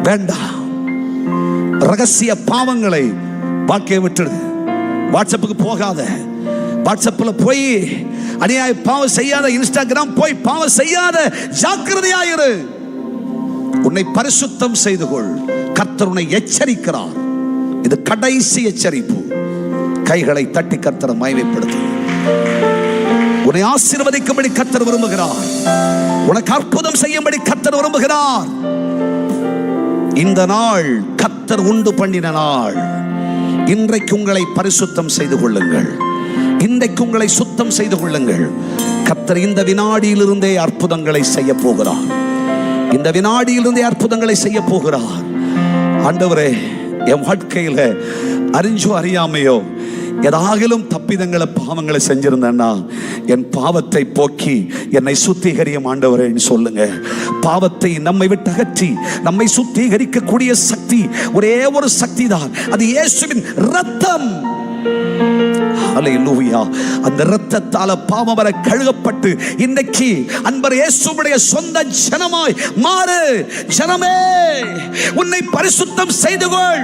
வேண்டாம். ரகசிய பாவங்களை வாழ்க்கையை விட்டுடு. வாட்ஸ்அப்புக்கு போகாத, வாட்ஸ்அப்பில் போய் அநியாய பாவம் செய்யாத, இன்ஸ்டாகிராம் போய் பாவம் செய்யாத, ஜாக்கிரதையாயிரு. உன்னை பரிசுத்தம் செய்து கொள். கர்த்தர் உன்னை எச்சரிக்கிறார். இது கடைசி எச்சரிப்பு. கைகளை தட்டி கர்த்தரை மகிமைப்படுத்து. உன்னை ஆசீர்வதிக்கும்படி கர்த்தர் விரும்புகிறார். உனக்கு அற்புதம் செய்யும்படி கர்த்தர் விரும்புகிறார். இந்த நாள் கர்த்தர் உண்டு பண்ணின நாள். இன்றைக்கு உங்களை பரிசுத்தம் செய்து கொள்ளுங்கள். இன்றைக்கு உங்களை சுத்தம் செய்து கொள்ளுங்கள். கர்த்தர் இந்த வினாடியிலிருந்தே அற்புதங்களை செய்ய போகிறார். இந்த வினாடியிலிருந்தே அற்புதங்களை செய்ய போகிறார். ஆண்டவரே, என் வாழ்க்கையில அறிஞ்சோ அறியாமையோ ஏதாகிலும் தப்பிதங்களை பாவங்களை செஞ்சிருந்தேன்னா என் பாவத்தை போக்கி என்னை சுத்திகரியும் ஆண்டவரே சொல்லுங்க. பாவத்தை நம்மை விட்டு அகற்றி நம்மை சுத்திகரிக்கக்கூடிய சக்தி ஒரே ஒரு சக்தி தான். அது இயேசுவின் இரத்தம். ஹல்லேலூயா. அந்த இரத்தத்தால பாவமர கழுகப்பட்டு இன்றைக்கு அன்பர் இயேசுவுடைய சொந்த ஜனமாய் மாறு. ஜனமே, உன்னை பரிசுத்தம் செய்து கொள்.